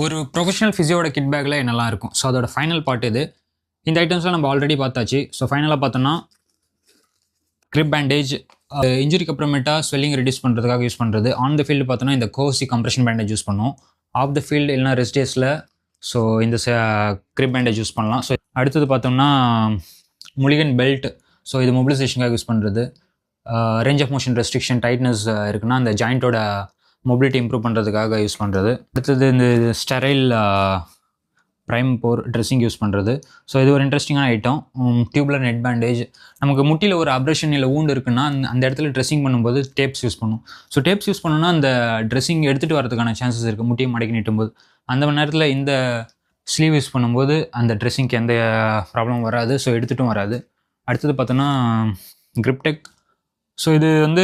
ஒரு professional ஃபிசியோட kit பேக்கில் என்னெல்லாம் இருக்கும். ஸோ அதோட ஃபைனல் பார்ட் இது. இந்த ஐட்டம்ஸ்லாம் நம்ம ஆல்ரெடி பார்த்தாச்சு. ஸோ ஃபைனலாக பார்த்தோம்னா கிரிப் பேண்டேஜ், இன்ஜுரிக்கு அப்புறமேட்டா ஸ்வெல்லிங் ரெடியூஸ் பண்ணுறதுக்காக யூஸ் பண்ணுறது. ஆன் த ஃபீல்டு பார்த்தோன்னா இந்த கோசி கம்ப்ரெஷன் பேண்டேஜ் யூஸ் பண்ணுவோம். ஆஃப் த ஃபீல்டு இல்லைனா ரெஸ்ட் டேஸில் ஸோ இந்த கிரிப் பேண்டேஜ் யூஸ் பண்ணலாம். ஸோ அடுத்தது பார்த்தோம்னா முலிகன் பெல்ட். ஸோ இது மொபிலைசேஷனுக்காக யூஸ் பண்ணுறது. Range of motion restriction tightness இருக்குன்னா அந்த ஜாயிண்ட்டோட மொபிலிட்டி இம்ப்ரூவ் பண்ணுறதுக்காக யூஸ் பண்ணுறது. அடுத்தது இந்த sterile Primapore dressing use பண்ணுறது. ஸோ இது ஒரு இன்ட்ரெஸ்டிங்கான ஐட்டம். டியூப்லர் நெட் பேண்டேஜ், நமக்கு முட்டியில் ஒரு அப்ரேஷன் இல்லை ஊண்டு இருக்குன்னா அந்த இடத்துல ட்ரெஸ்ஸிங் பண்ணும்போது டேப்ஸ் யூஸ் பண்ணும். ஸோ டேப்ஸ் யூஸ் பண்ணோன்னா அந்த ட்ரெஸ்ஸிங் எடுத்துகிட்டு வரதுக்கான சான்சஸ் இருக்குது முட்டியை மடக்கி நீட்டும்போது. அந்த நேரத்தில் இந்த ஸ்லீவ் யூஸ் பண்ணும்போது அந்த ட்ரெஸ்ஸிங்க்கு எந்த ப்ராப்ளமும் வராது. ஸோ எடுத்துகிட்டும் வராது. அடுத்தது பார்த்தோன்னா கிரிப்டெக். ஸோ இது வந்து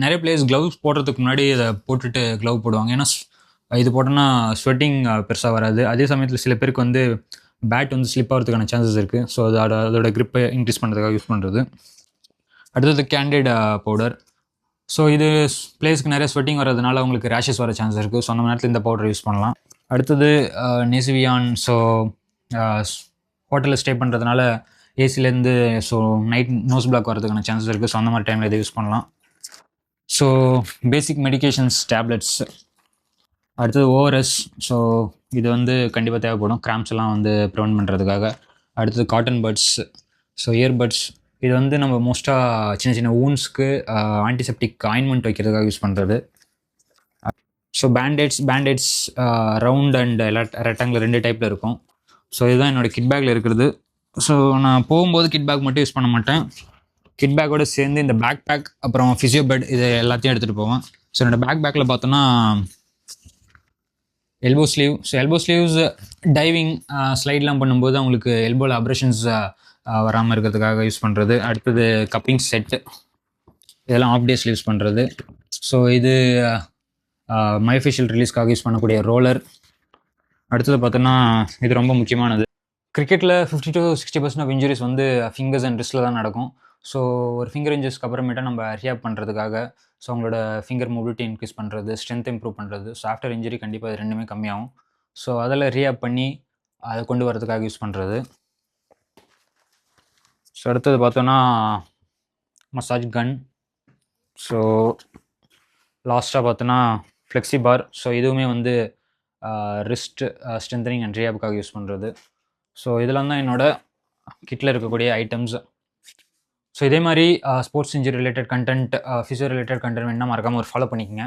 நிறைய பிளேயர்ஸ் க்ளவுஸ் போடுறதுக்கு முன்னாடி இதை போட்டுட்டு க்ளவ் போடுவாங்க. ஏன்னா இது போட்டோன்னா ஸ்வெட்டிங் பெருசாக வராது. அதே சமயத்தில் சில பேருக்கு வந்து பேட் வந்து ஸ்லிப் ஆகிறதுக்கான சான்சஸ் இருக்குது. ஸோ அதோட க்ரிப்பை இன்க்ரீஸ் பண்ணுறதுக்காக யூஸ் பண்ணுறது. அடுத்தது கேண்டிட் பவுடர். ஸோ இது பிளேயர்ஸ்க்கு நிறைய ஸ்வெட்டிங் வரதுனால அவங்களுக்கு ரேஷஸ் வர சான்ஸ் இருக்குது. ஸோ அந்த நேரத்தில் இந்த பவுடர் யூஸ் பண்ணலாம். அடுத்தது நெசிவியான். ஸோ ஹோட்டலில் ஸ்டே பண்ணுறதுனால ஏசிலேருந்து ஸோ நைட் நோஸ் பிளாக் வரதுக்கான சான்சஸ் இருக்குது. ஸோ அந்த மாதிரி டைமில் இதை யூஸ் பண்ணலாம். So basic medications tablets. அடுத்தது ஓஆர்எஸ். ஸோ இது வந்து கண்டிப்பாக தேவைப்படும் கிராம்ப்ஸ் எல்லாம் வந்து ப்ரிவெண்ட் பண்ணுறதுக்காக. அடுத்தது காட்டன் பட்ஸ். So earbuds. இது வந்து நம்ம மோஸ்ட்டாக சின்ன சின்ன ஊன்ஸ்க்கு ஆன்டிசெப்டிக் ஆயின்மெண்ட் வைக்கிறதுக்காக யூஸ் பண்ணுறது. ஸோ பேண்டேட்ஸ் ரவுண்ட் அண்ட் ரெக்டாங்கில் 2 டைப்பில் இருக்கும். ஸோ இதுதான் என்னோடய கிட் பேக்கில் இருக்கிறது. ஸோ நான் போகும்போது கிட் பேக் மட்டும் யூஸ் பண்ண மாட்டேன். கிட் பேக்கோடு சேர்ந்து இந்த பேக் பேக் அப்புறம் ஃபிசியோ பெட் இது எல்லாத்தையும் எடுத்துகிட்டு போவேன். ஸோ என்னோடய பேக்கில் பார்த்தோன்னா elbow sleeve. So elbow sleeves diving ஸ்லைட்லாம் பண்ணும்போது அவங்களுக்கு எல்போவில் அப்ரேஷன்ஸ் வராமல் இருக்கிறதுக்காக யூஸ் பண்ணுறது. அடுத்தது கப்பிங் செட்டு, இதெல்லாம் ஆஃப் டே ஸ்லீவ்ஸ் பண்ணுறது. ஸோ இது மைஃபேஷியல் ரிலீஸ்க்காக யூஸ் பண்ணக்கூடிய ரோலர். அடுத்தது பார்த்தோன்னா இது ரொம்ப முக்கியமானது. கிரிக்கெட்டில் 50 to 60% ஆஃப் இன்ஜுரிஸ் வந்து ஃபிங்கர்ஸ் அண்ட் ரிஸ்ட்டில் தான் நடக்கும். ஸோ ஒரு ஃபிங்கர் இன்ஜுரிஸ்க்கு அப்புறமேட்டா நம்ம ரிஹாப் பண்ணுறதுக்காக ஸோ அவங்களோட ஃபிங்கர் மொபிலிட்டி இன்க்ரீஸ் பண்ணுறது, ஸ்ட்ரென்த் இம்ப்ரூவ் பண்ணுறது. ஸோ ஆஃப்டர் இன்ஜுரி கண்டிப்பாக இது 2மே கம்மியாகும். ஸோ அதில் ரிஹாப் பண்ணி அதை கொண்டு வரதுக்காக யூஸ் பண்ணுறது. ஸோ அடுத்தது பார்த்தோன்னா மசாஜ் கன். ஸோ லாஸ்ட்டாக பார்த்தோன்னா ஃப்ளெக்ஸி பார். ஸோ இதுவுமே வந்து ரிஸ்ட் ஸ்ட்ரென்தனிங் அண்ட் ரிஹாப்புக்காக யூஸ் பண்ணுறது. ஸோ இதெல்லாம் தான் என்னோடய கிட்டில் இருக்கக்கூடிய ஐட்டம்ஸ். ஸோ இதே மாதிரி sports injury related content, physio related content வேணால் மறக்காமல் ஒரு ஃபாலோ பண்ணிக்கங்க.